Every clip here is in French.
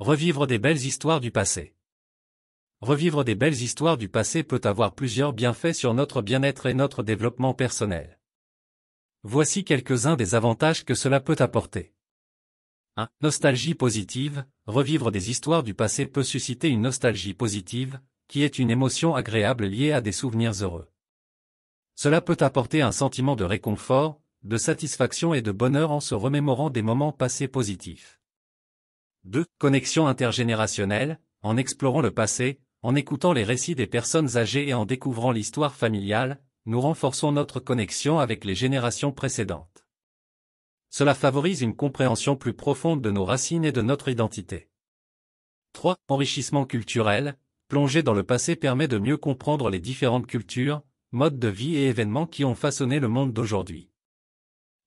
Revivre des belles histoires du passé. Revivre des belles histoires du passé peut avoir plusieurs bienfaits sur notre bien-être et notre développement personnel. Voici quelques-uns des avantages que cela peut apporter. 1. Nostalgie positive. Revivre des histoires du passé peut susciter une nostalgie positive, qui est une émotion agréable liée à des souvenirs heureux. Cela peut apporter un sentiment de réconfort, de satisfaction et de bonheur en se remémorant des moments passés positifs. 2. Connexion intergénérationnelle. En explorant le passé, en écoutant les récits des personnes âgées et en découvrant l'histoire familiale, nous renforçons notre connexion avec les générations précédentes. Cela favorise une compréhension plus profonde de nos racines et de notre identité. 3. Enrichissement culturel. Plonger dans le passé permet de mieux comprendre les différentes cultures, modes de vie et événements qui ont façonné le monde d'aujourd'hui.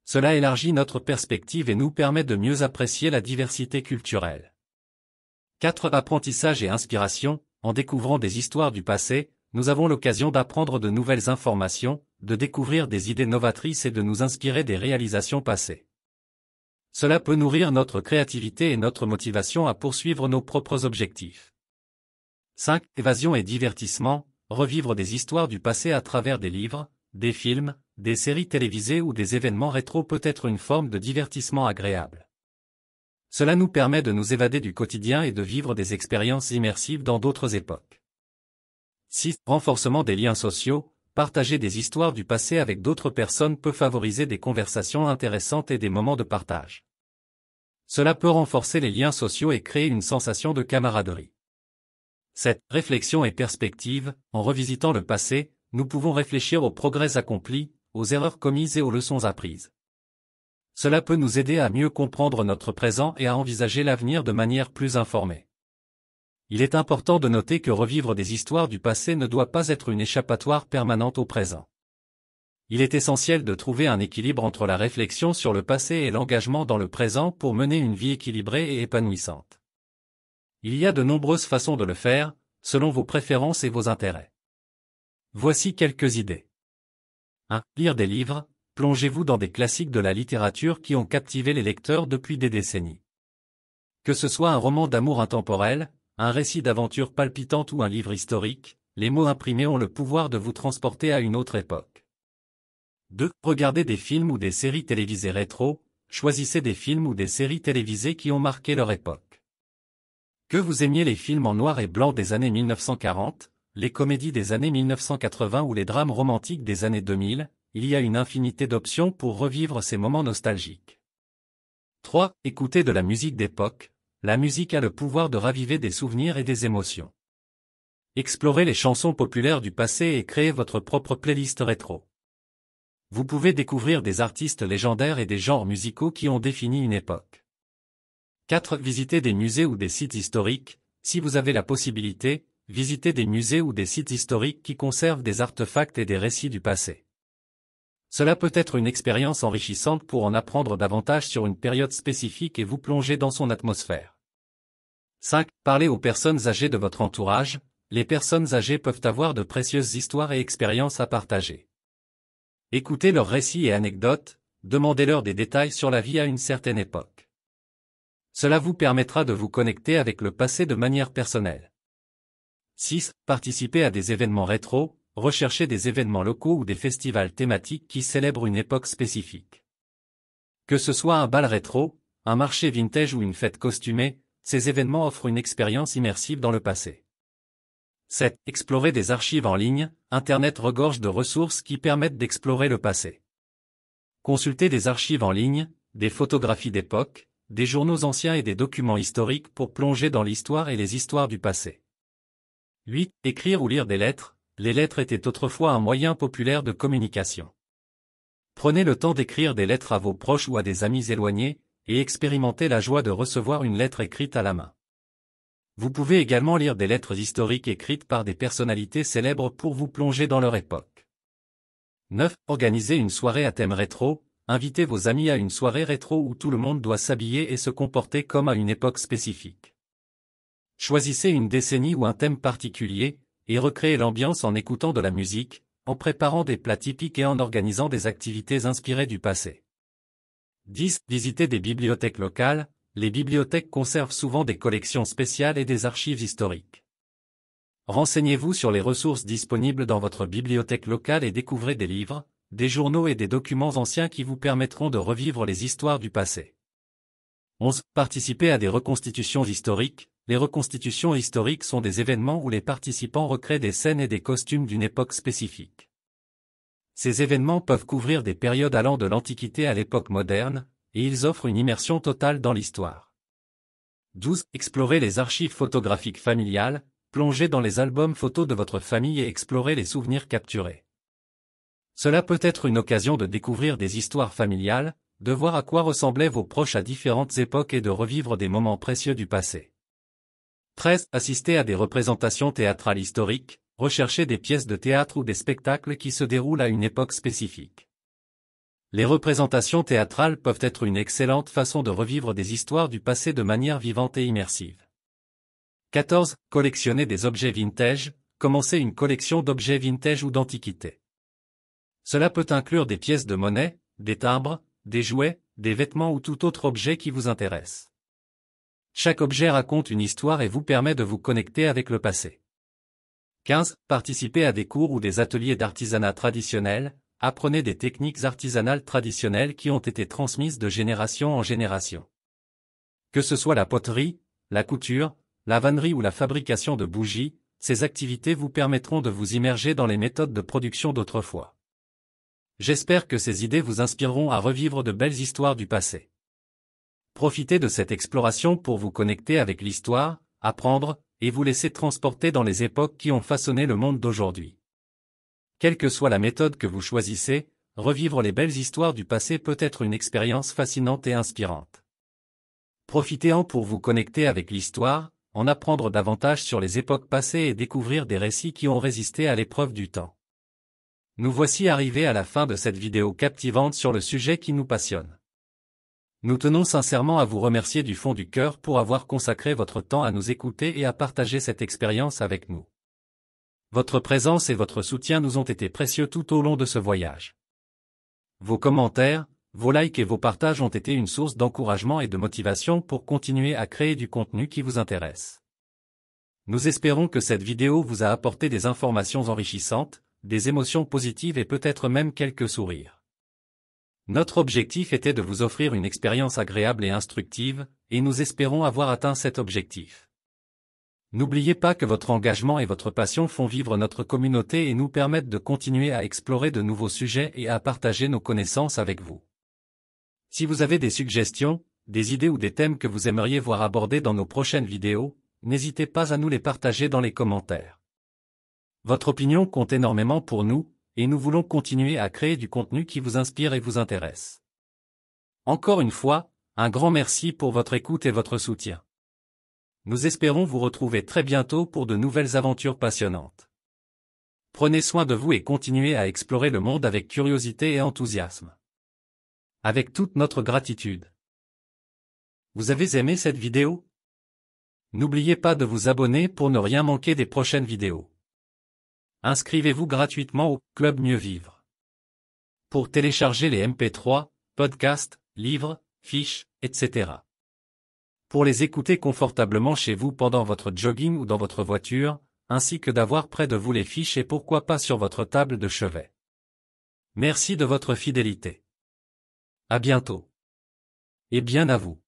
Cela élargit notre perspective et nous permet de mieux apprécier la diversité culturelle. 4. Apprentissage et inspiration. En découvrant des histoires du passé, nous avons l'occasion d'apprendre de nouvelles informations, de découvrir des idées novatrices et de nous inspirer des réalisations passées. Cela peut nourrir notre créativité et notre motivation à poursuivre nos propres objectifs. 5. Évasion et divertissement. Revivre des histoires du passé à travers des livres, des films, des séries télévisées ou des événements rétro peut être une forme de divertissement agréable. Cela nous permet de nous évader du quotidien et de vivre des expériences immersives dans d'autres époques. 6. Renforcement des liens sociaux. Partager des histoires du passé avec d'autres personnes peut favoriser des conversations intéressantes et des moments de partage. Cela peut renforcer les liens sociaux et créer une sensation de camaraderie. 7. Réflexion et perspective. En revisitant le passé, nous pouvons réfléchir aux progrès accomplis, aux erreurs commises et aux leçons apprises. Cela peut nous aider à mieux comprendre notre présent et à envisager l'avenir de manière plus informée. Il est important de noter que revivre des histoires du passé ne doit pas être une échappatoire permanente au présent. Il est essentiel de trouver un équilibre entre la réflexion sur le passé et l'engagement dans le présent pour mener une vie équilibrée et épanouissante. Il y a de nombreuses façons de le faire, selon vos préférences et vos intérêts. Voici quelques idées. 1. Lire des livres. Plongez-vous dans des classiques de la littérature qui ont captivé les lecteurs depuis des décennies. Que ce soit un roman d'amour intemporel, un récit d'aventure palpitante ou un livre historique, les mots imprimés ont le pouvoir de vous transporter à une autre époque. 2. Regardez des films ou des séries télévisées rétro. Choisissez des films ou des séries télévisées qui ont marqué leur époque. Que vous aimiez les films en noir et blanc des années 1940, les comédies des années 1980 ou les drames romantiques des années 2000, il y a une infinité d'options pour revivre ces moments nostalgiques. 3. Écoutez de la musique d'époque. La musique a le pouvoir de raviver des souvenirs et des émotions. Explorez les chansons populaires du passé et créez votre propre playlist rétro. Vous pouvez découvrir des artistes légendaires et des genres musicaux qui ont défini une époque. 4. Visitez des musées ou des sites historiques. Si vous avez la possibilité, visitez des musées ou des sites historiques qui conservent des artefacts et des récits du passé. Cela peut être une expérience enrichissante pour en apprendre davantage sur une période spécifique et vous plonger dans son atmosphère. 5. Parlez aux personnes âgées de votre entourage. Les personnes âgées peuvent avoir de précieuses histoires et expériences à partager. Écoutez leurs récits et anecdotes, demandez-leur des détails sur la vie à une certaine époque. Cela vous permettra de vous connecter avec le passé de manière personnelle. 6. Participez à des événements rétro. Recherchez des événements locaux ou des festivals thématiques qui célèbrent une époque spécifique. Que ce soit un bal rétro, un marché vintage ou une fête costumée, ces événements offrent une expérience immersive dans le passé. 7. Explorez des archives en ligne. Internet regorge de ressources qui permettent d'explorer le passé. Consultez des archives en ligne, des photographies d'époque, des journaux anciens et des documents historiques pour plonger dans l'histoire et les histoires du passé. 8. Écrire ou lire des lettres. Les lettres étaient autrefois un moyen populaire de communication. Prenez le temps d'écrire des lettres à vos proches ou à des amis éloignés, et expérimentez la joie de recevoir une lettre écrite à la main. Vous pouvez également lire des lettres historiques écrites par des personnalités célèbres pour vous plonger dans leur époque. 9. Organisez une soirée à thème rétro. Invitez vos amis à une soirée rétro où tout le monde doit s'habiller et se comporter comme à une époque spécifique. Choisissez une décennie ou un thème particulier, et recréez l'ambiance en écoutant de la musique, en préparant des plats typiques et en organisant des activités inspirées du passé. 10. Visitez des bibliothèques locales. les bibliothèques conservent souvent des collections spéciales et des archives historiques. Renseignez-vous sur les ressources disponibles dans votre bibliothèque locale et découvrez des livres, des journaux et des documents anciens qui vous permettront de revivre les histoires du passé. 11. Participer à des reconstitutions historiques. Les reconstitutions historiques sont des événements où les participants recréent des scènes et des costumes d'une époque spécifique. Ces événements peuvent couvrir des périodes allant de l'Antiquité à l'époque moderne, et ils offrent une immersion totale dans l'histoire. 12. Explorez les archives photographiques familiales. Plongez dans les albums photos de votre famille et explorez les souvenirs capturés. Cela peut être une occasion de découvrir des histoires familiales, de voir à quoi ressemblaient vos proches à différentes époques et de revivre des moments précieux du passé. 13. Assistez à des représentations théâtrales historiques. Recherchez des pièces de théâtre ou des spectacles qui se déroulent à une époque spécifique. Les représentations théâtrales peuvent être une excellente façon de revivre des histoires du passé de manière vivante et immersive. 14. Collectionnez des objets vintage. Commencez une collection d'objets vintage ou d'antiquités. Cela peut inclure des pièces de monnaie, des timbres, des jouets, des vêtements ou tout autre objet qui vous intéresse. Chaque objet raconte une histoire et vous permet de vous connecter avec le passé. 15. Participez à des cours ou des ateliers d'artisanat traditionnel. Apprenez des techniques artisanales traditionnelles qui ont été transmises de génération en génération. Que ce soit la poterie, la couture, la vannerie ou la fabrication de bougies, ces activités vous permettront de vous immerger dans les méthodes de production d'autrefois. J'espère que ces idées vous inspireront à revivre de belles histoires du passé. Profitez de cette exploration pour vous connecter avec l'histoire, apprendre, et vous laisser transporter dans les époques qui ont façonné le monde d'aujourd'hui. Quelle que soit la méthode que vous choisissez, revivre les belles histoires du passé peut être une expérience fascinante et inspirante. Profitez-en pour vous connecter avec l'histoire, en apprendre davantage sur les époques passées et découvrir des récits qui ont résisté à l'épreuve du temps. Nous voici arrivés à la fin de cette vidéo captivante sur le sujet qui nous passionne. Nous tenons sincèrement à vous remercier du fond du cœur pour avoir consacré votre temps à nous écouter et à partager cette expérience avec nous. Votre présence et votre soutien nous ont été précieux tout au long de ce voyage. Vos commentaires, vos likes et vos partages ont été une source d'encouragement et de motivation pour continuer à créer du contenu qui vous intéresse. Nous espérons que cette vidéo vous a apporté des informations enrichissantes, des émotions positives et peut-être même quelques sourires. Notre objectif était de vous offrir une expérience agréable et instructive, et nous espérons avoir atteint cet objectif. N'oubliez pas que votre engagement et votre passion font vivre notre communauté et nous permettent de continuer à explorer de nouveaux sujets et à partager nos connaissances avec vous. Si vous avez des suggestions, des idées ou des thèmes que vous aimeriez voir abordés dans nos prochaines vidéos, n'hésitez pas à nous les partager dans les commentaires. Votre opinion compte énormément pour nous, et nous voulons continuer à créer du contenu qui vous inspire et vous intéresse. Encore une fois, un grand merci pour votre écoute et votre soutien. Nous espérons vous retrouver très bientôt pour de nouvelles aventures passionnantes. Prenez soin de vous et continuez à explorer le monde avec curiosité et enthousiasme. Avec toute notre gratitude. Vous avez aimé cette vidéo? N'oubliez pas de vous abonner pour ne rien manquer des prochaines vidéos. Inscrivez-vous gratuitement au Club Mieux Vivre. Pour télécharger les MP3, podcasts, livres, fiches, etc. Pour les écouter confortablement chez vous pendant votre jogging ou dans votre voiture, ainsi que d'avoir près de vous les fiches et pourquoi pas sur votre table de chevet. Merci de votre fidélité. À bientôt. Et bien à vous.